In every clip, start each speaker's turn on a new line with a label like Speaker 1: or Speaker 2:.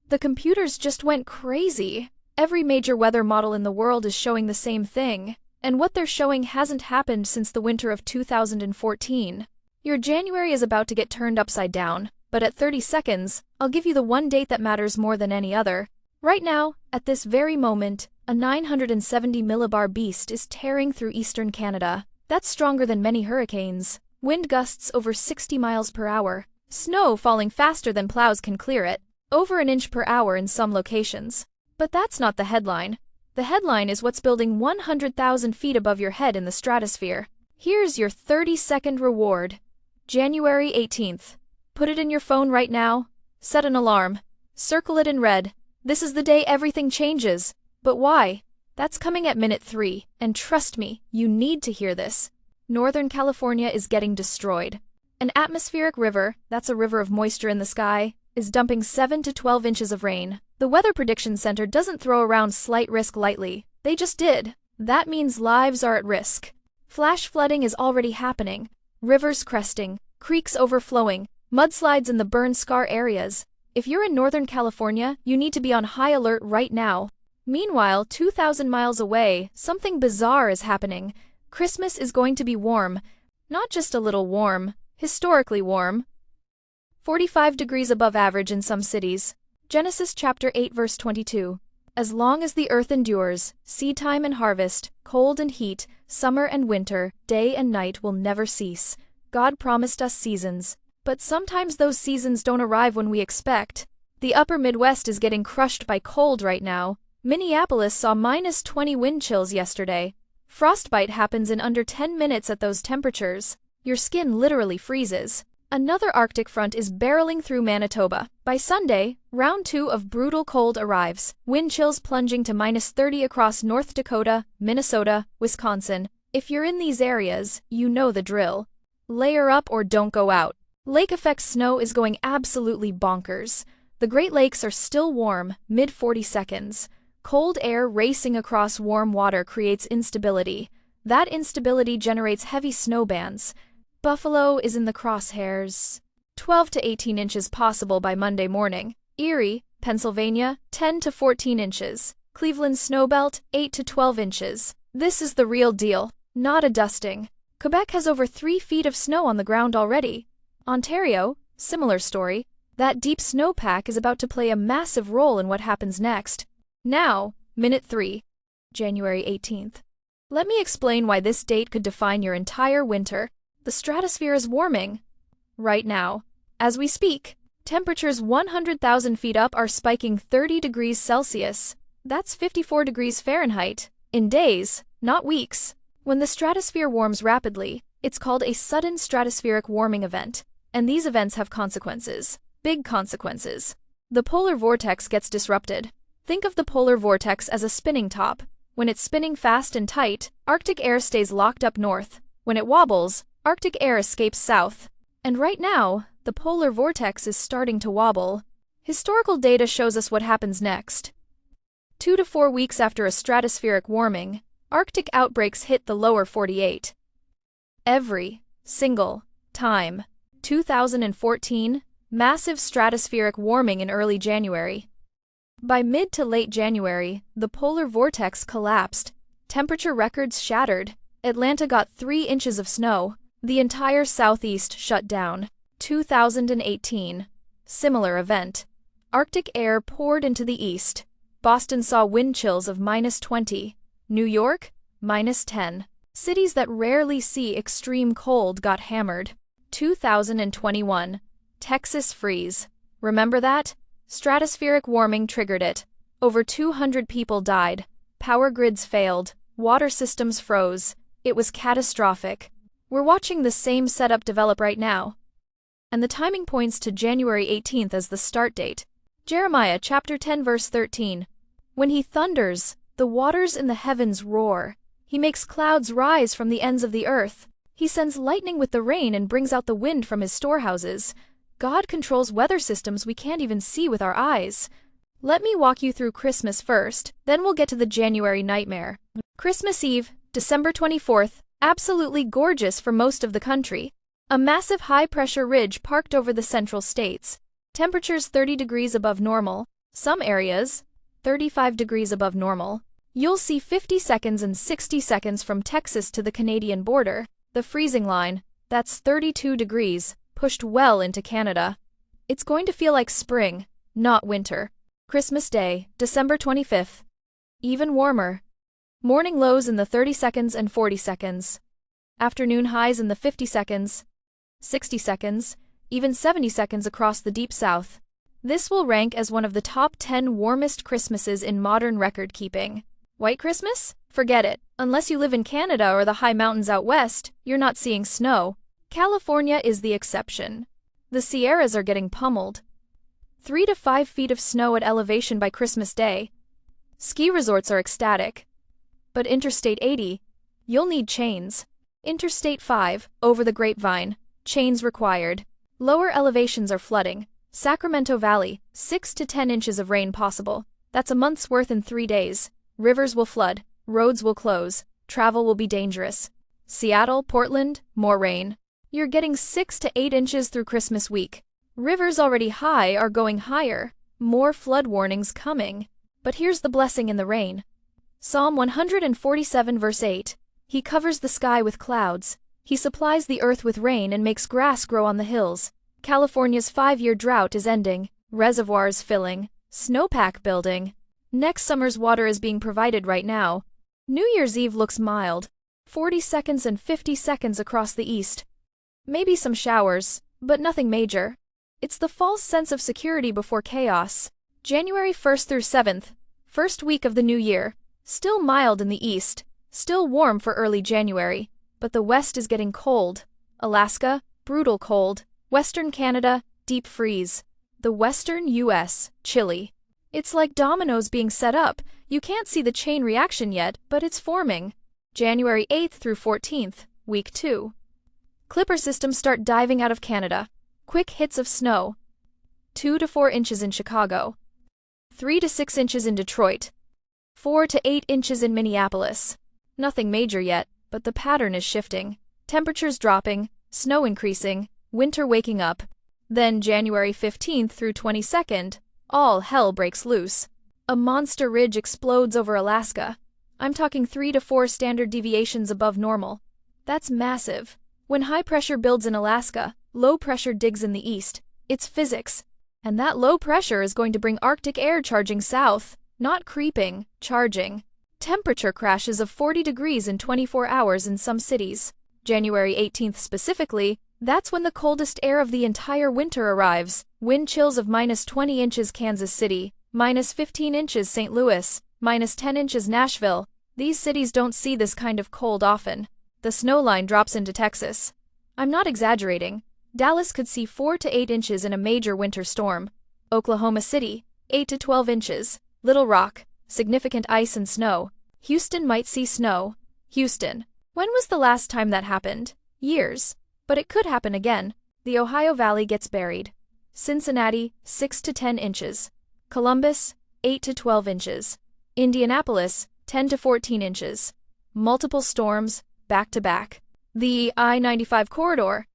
Speaker 1: The computers just went crazy. Every major weather model in the world is showing the same thing, and what they're showing hasn't happened since the winter of 2014. Your January is about to get turned upside down, but at 30 seconds, I'll give you the one date that matters more than any other. Right now, at this very moment, a 970 millibar beast is tearing through eastern Canada. That's stronger than many hurricanes. Wind gusts over 60 miles per hour. Snow falling faster than plows can clear it. Over an inch per hour in some locations. But that's not the headline. The headline is what's building 100,000 feet above your head in the stratosphere. Here's your 30-second reward. January 18th. Put it in your phone right now. Set an alarm. Circle it in red. This is the day everything changes. But why? That's coming at minute 3, and trust me, you need to hear this. Northern California is getting destroyed. An atmospheric river, that's a river of moisture in the sky, is dumping 7 to 12 inches of rain. The Weather Prediction Center doesn't throw around slight risk lightly. They just did. That means lives are at risk. Flash flooding is already happening. Rivers cresting, creeks overflowing, mudslides in the burn scar areas. If you're in Northern California, you need to be on high alert right now. Meanwhile, 2,000 miles away, something bizarre is happening. Christmas is going to be warm. Not just a little warm, historically warm. 45 degrees above average in some cities. Genesis chapter 8 verse 22. As long as the earth endures, seedtime and harvest, cold and heat, summer and winter, day and night will never cease. God promised us seasons. But sometimes those seasons don't arrive when we expect. The upper Midwest is getting crushed by cold right now. Minneapolis saw -20 wind chills yesterday. Frostbite happens in under 10 minutes at those temperatures. Your skin literally freezes. Another Arctic front is barreling through Manitoba. By Sunday, round 2 of brutal cold arrives. Wind chills plunging to -30 across North Dakota, Minnesota, Wisconsin. If you're in these areas, you know the drill. Layer up or don't go out. Lake effect snow is going absolutely bonkers. The Great Lakes are still warm, mid-40 seconds. Cold air racing across warm water creates instability. That instability generates heavy snow bands. Buffalo is in the crosshairs. 12 to 18 inches possible by Monday morning. Erie, Pennsylvania, 10 to 14 inches. Cleveland snowbelt, 8 to 12 inches. This is the real deal, not a dusting. Quebec has over 3 feet of snow on the ground already. Ontario, similar story. That deep snowpack is about to play a massive role in what happens next. Now, minute 3, January 18th. Let me explain why this date could define your entire winter. The stratosphere is warming. Right now. As we speak, temperatures 100,000 feet up are spiking 30 degrees Celsius. That's 54 degrees Fahrenheit. In days, not weeks. When the stratosphere warms rapidly, it's called a sudden stratospheric warming event. And these events have consequences. Big consequences. The polar vortex gets disrupted. Think of the polar vortex as a spinning top. When it's spinning fast and tight, Arctic air stays locked up north. When it wobbles, Arctic air escapes south. And right now, the polar vortex is starting to wobble. Historical data shows us what happens next. 2 to 4 weeks after a stratospheric warming, Arctic outbreaks hit the lower 48. Every single time. 2014, massive stratospheric warming in early January. By mid to late January, the polar vortex collapsed. Temperature records shattered. Atlanta got 3 inches of snow. The entire southeast shut down. 2018. Similar event. Arctic air poured into the east. Boston saw wind chills of -20. New York, -10. Cities that rarely see extreme cold got hammered. 2021. Texas freeze. Remember that? Stratospheric warming triggered it. Over 200 people died. Power grids failed. Water systems froze. It was catastrophic. We're watching the same setup develop right now. And the timing points to January 18th as the start date. Jeremiah chapter 10 verse 13. When he thunders, the waters in the heavens roar. He makes clouds rise from the ends of the earth. He sends lightning with the rain and brings out the wind from his storehouses. God controls weather systems we can't even see with our eyes. Let me walk you through Christmas first, then we'll get to the January nightmare. Christmas Eve, December 24th, absolutely gorgeous for most of the country. A massive high-pressure ridge parked over the central states. Temperatures 30 degrees above normal. Some areas, 35 degrees above normal. You'll see 50 seconds and 60 seconds from Texas to the Canadian border. The freezing line, that's 32 degrees, pushed well into Canada. It's going to feel like spring, not winter. Christmas Day, December 25th. Even warmer. Morning lows in the 30 seconds and 40 seconds. Afternoon highs in the 50 seconds, 60 seconds, even 70 seconds across the Deep South. This will rank as one of the top 10 warmest Christmases in modern record-keeping. White Christmas? Forget it. Unless you live in Canada or the high mountains out west, you're not seeing snow. California is the exception. The Sierras are getting pummeled. 3 to 5 feet of snow at elevation by Christmas Day. Ski resorts are ecstatic. But Interstate 80, you'll need chains. Interstate 5, over the Grapevine, chains required. Lower elevations are flooding. Sacramento Valley, 6 to 10 inches of rain possible. That's a month's worth in 3 days. Rivers will flood, roads will close, travel will be dangerous. Seattle, Portland, more rain. You're getting 6 to 8 inches through Christmas week. Rivers already high are going higher. More flood warnings coming. But here's the blessing in the rain. Psalm 147 verse 8. He covers the sky with clouds. He supplies the earth with rain and makes grass grow on the hills. California's 5-year drought is ending. Reservoirs filling. Snowpack building. Next summer's water is being provided right now. New Year's Eve looks mild. 40 seconds and 50 seconds across the east. Maybe some showers, but nothing major. It's the false sense of security before chaos. January 1st through 7th, first week of the new year. Still mild in the east, still warm for early January, but the west is getting cold. Alaska, brutal cold. Western Canada, deep freeze. The western U.S., chilly. It's like dominoes being set up. You can't see the chain reaction yet, but it's forming. January 8th through 14th, week 2. Clipper systems start diving out of Canada. Quick hits of snow. 2 to 4 inches in Chicago. 3 to 6 inches in Detroit. 4 to 8 inches in Minneapolis. Nothing major yet, but the pattern is shifting. Temperatures dropping, snow increasing, winter waking up. Then January 15th through 22nd, all hell breaks loose. A monster ridge explodes over Alaska. I'm talking 3 to 4 standard deviations above normal. That's massive. When high pressure builds in Alaska, low pressure digs in the east. It's physics. And that low pressure is going to bring Arctic air charging south. Not creeping, charging. Temperature crashes of 40 degrees in 24 hours in some cities. January 18th specifically, that's when the coldest air of the entire winter arrives. Wind chills of -20 inches Kansas City, -15 inches St. Louis, -10 inches Nashville. These cities don't see this kind of cold often. The snow line drops into Texas. I'm not exaggerating. Dallas could see 4 to 8 inches in a major winter storm. Oklahoma City, 8 to 12 inches. Little Rock, significant ice and snow. Houston might see snow. Houston. When was the last time that happened? Years. But it could happen again. The Ohio Valley gets buried. Cincinnati, 6 to 10 inches. Columbus, 8 to 12 inches. Indianapolis, 10 to 14 inches. Multiple storms, back to back. The I-95 corridor.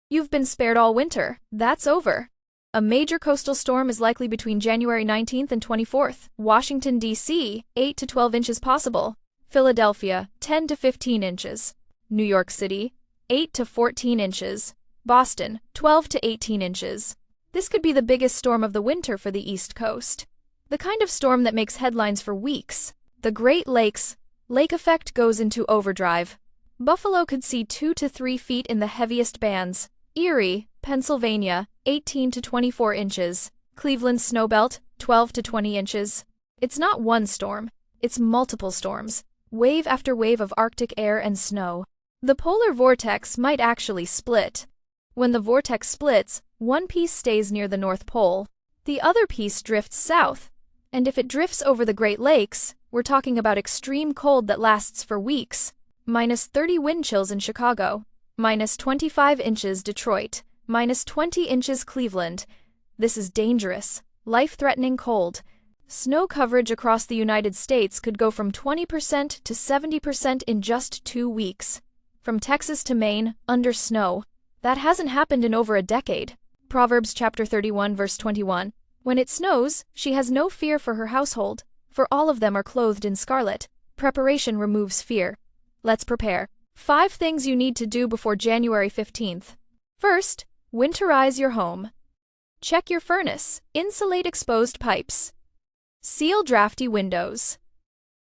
Speaker 1: You've been spared all winter. That's over. A major coastal storm is likely between January 19th and 24th. Washington, D.C., 8 to 12 inches possible. Philadelphia, 10 to 15 inches. New York City, 8 to 14 inches. Boston, 12 to 18 inches. This could be the biggest storm of the winter for the East Coast. The kind of storm that makes headlines for weeks. The Great Lakes. Lake effect goes into overdrive. Buffalo could see 2 to 3 feet in the heaviest bands. Erie, Pennsylvania, 18 to 24 inches. Cleveland snowbelt, 12 to 20 inches. It's not one storm. It's multiple storms. Wave after wave of Arctic air and snow. The polar vortex might actually split. When the vortex splits, one piece stays near the North Pole. The other piece drifts south. And if it drifts over the Great Lakes, we're talking about extreme cold that lasts for weeks. -30 wind chills in Chicago. -25 inches Detroit. -20 inches Cleveland. This is dangerous, life-threatening cold. Snow coverage across the United States could go from 20% to 70% in just 2 weeks. From Texas to Maine, under snow. That hasn't happened in over a decade. Proverbs chapter 31 verse 21. When it snows, she has no fear for her household, for all of them are clothed in scarlet. Preparation removes fear. Let's prepare. 5 things you need to do before January 15th. First, winterize your home. Check your furnace. Insulate exposed pipes. Seal drafty windows.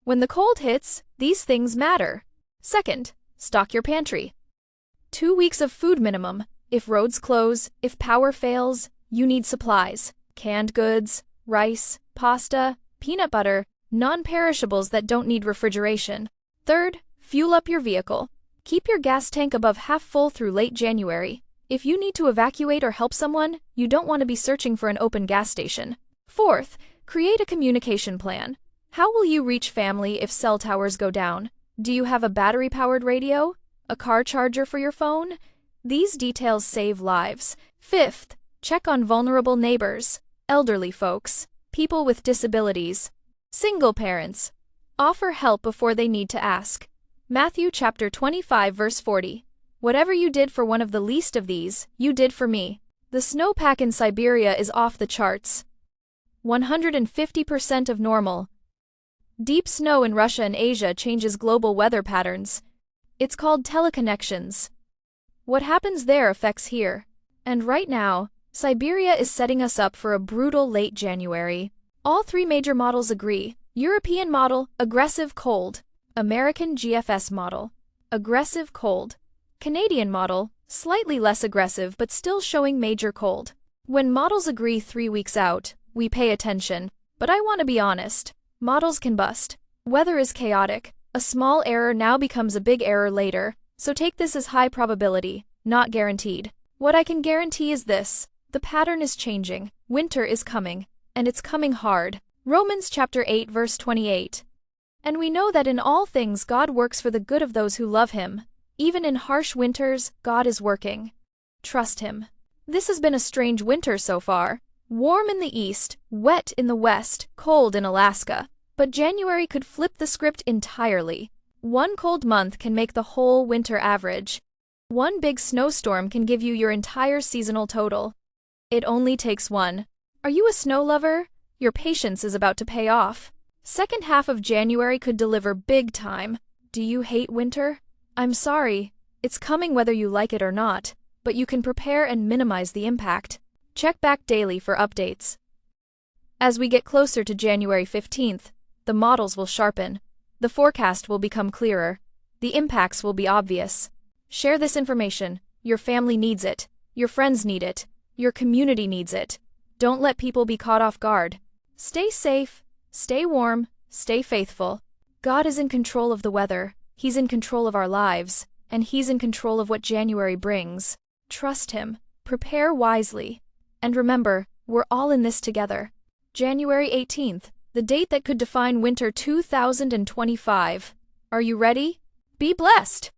Speaker 1: When the cold hits, these things matter. Second, stock your pantry. 2 weeks of food minimum. If roads close, if power fails, you need supplies. Canned goods, rice, pasta, peanut butter, non-perishables that don't need refrigeration. Third, fuel up your vehicle. Keep your gas tank above half full through late January. If you need to evacuate or help someone, you don't want to be searching for an open gas station. Fourth, create a communication plan. How will you reach family if cell towers go down? Do you have a battery-powered radio? A car charger for your phone? These details save lives. Fifth, check on vulnerable neighbors, elderly folks, people with disabilities, single parents. Offer help before they need to ask. Matthew chapter 25 verse 40. Whatever you did for one of the least of these, you did for me. The snowpack in Siberia is off the charts. 150% of normal. Deep snow in Russia and Asia changes global weather patterns. It's called teleconnections. What happens there affects here. And right now, Siberia is setting us up for a brutal late January. All 3 major models agree. European model, aggressive cold. American GFS model, aggressive cold. Canadian model, slightly less aggressive but still showing major cold. When models agree 3 weeks out, we pay attention. But I want to be honest. Models can bust. Weather is chaotic. A small error now becomes a big error later. So take this as high probability, not guaranteed. What I can guarantee is this. The pattern is changing. Winter is coming. And it's coming hard. Romans chapter 8 verse 28. And we know that in all things God works for the good of those who love Him. Even in harsh winters, God is working. Trust Him. This has been a strange winter so far. Warm in the east, wet in the west, cold in Alaska. But January could flip the script entirely. One cold month can make the whole winter average. One big snowstorm can give you your entire seasonal total. It only takes one. Are you a snow lover? Your patience is about to pay off. Second half of January could deliver big time. Do you hate winter? I'm sorry. It's coming whether you like it or not, but you can prepare and minimize the impact. Check back daily for updates. As we get closer to January 15th, the models will sharpen. The forecast will become clearer. The impacts will be obvious. Share this information. Your family needs it. Your friends need it. Your community needs it. Don't let people be caught off guard. Stay safe. Stay warm, stay faithful. God is in control of the weather, He's in control of our lives, and He's in control of what January brings. Trust Him, prepare wisely. And remember, we're all in this together. January 18th, the date that could define winter 2025. Are you ready? Be blessed!